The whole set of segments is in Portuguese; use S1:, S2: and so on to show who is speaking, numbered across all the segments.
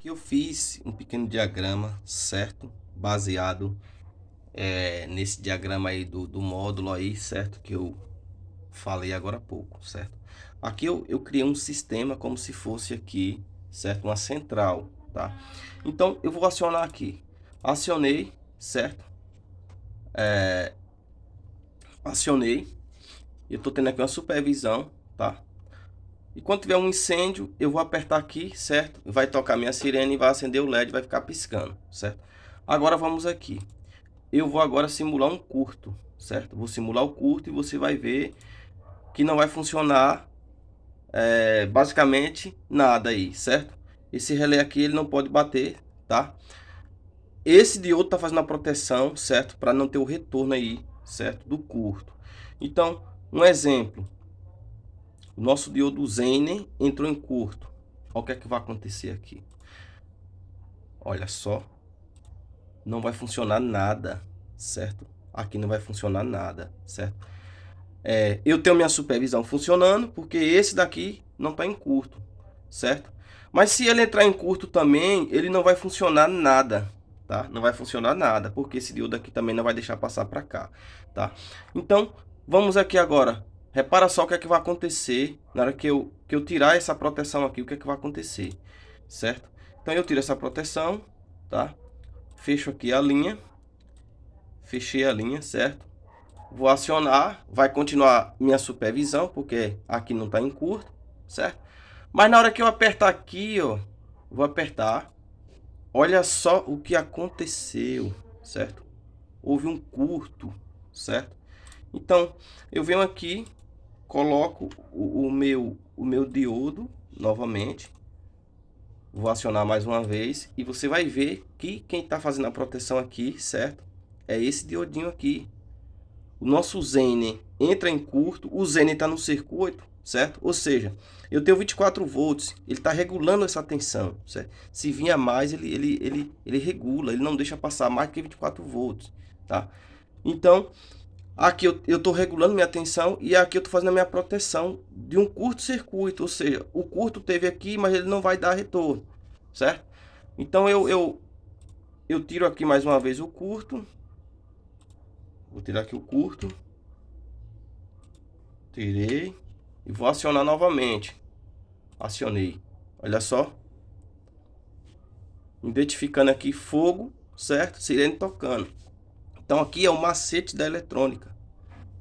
S1: Aqui eu fiz um pequeno diagrama, certo? Baseado nesse diagrama aí do módulo aí, certo? Que eu falei agora há pouco, certo? Aqui eu criei um sistema como se fosse aqui, certo? Uma central, tá? Então eu vou acionar aqui. Acionei, certo? Acionei. Eu tô tendo aqui uma supervisão, tá? E quando tiver um incêndio, eu vou apertar aqui, certo? Vai tocar minha sirene e vai acender o LED, vai ficar piscando, certo? Agora vamos aqui. Eu vou agora simular um curto, certo? Vou simular o curto e você vai ver que não vai funcionar basicamente nada aí, certo? Esse relé aqui ele não pode bater, tá? Esse diodo tá fazendo a proteção, certo? Para não ter o retorno aí, certo? Do curto. Então, um exemplo. O nosso diodo Zener entrou em curto. Olha o que é que vai acontecer aqui. Olha só. Não vai funcionar nada, certo? Aqui não vai funcionar nada, certo? Eu tenho minha supervisão funcionando, porque esse daqui não está em curto, certo? Mas se ele entrar em curto também, ele não vai funcionar nada, tá? Não vai funcionar nada, porque esse diodo aqui também não vai deixar passar para cá, tá? Então, vamos aqui agora. Repara só o que é que vai acontecer na hora que eu tirar essa proteção aqui, o que é que vai acontecer, certo? Então, eu tiro essa proteção, tá? Fecho aqui a linha, fechei a linha, certo? Vou acionar, vai continuar minha supervisão, porque aqui não está em curto, certo? Mas na hora que eu apertar aqui, ó, vou apertar, olha só o que aconteceu, certo? Houve um curto, certo? Então, eu venho aqui, coloco o meu diodo novamente, vou acionar mais uma vez, e você vai ver que quem está fazendo a proteção aqui, certo? É esse diodinho aqui. O nosso Zener entra em curto, o Zener está no circuito, certo? Ou seja, eu tenho 24 volts, ele está regulando essa tensão, certo? Se vinha mais, ele regula, ele não deixa passar mais que 24 volts, tá? Então, aqui eu estou regulando minha tensão e aqui eu estou fazendo a minha proteção de um curto-circuito, ou seja, o curto teve aqui, mas ele não vai dar retorno, certo? Então, eu tiro aqui mais uma vez o curto. Vou tirar aqui o curto. Tirei. E vou acionar novamente. Acionei. Olha só. Identificando aqui fogo, certo? Sirene tocando. Então aqui é o macete da eletrônica,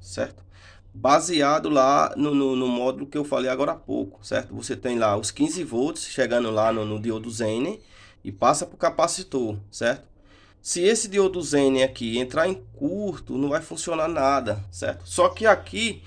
S1: certo? Baseado lá no módulo que eu falei agora há pouco, certo? Você tem lá os 15 volts chegando lá no diodo Zener e passa para o capacitor, certo? Se esse diodo Zener aqui entrar em curto, não vai funcionar nada, certo? Só que aqui,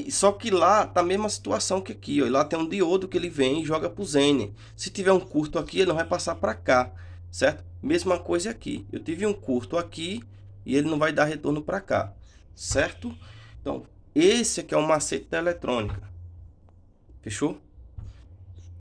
S1: só que lá tá a mesma situação que aqui, ó. E lá tem um diodo que ele vem e joga pro Zener. Se tiver um curto aqui, ele não vai passar para cá, certo? Mesma coisa aqui. Eu tive um curto aqui e ele não vai dar retorno para cá, certo? Então, esse aqui é o macete da eletrônica. Fechou?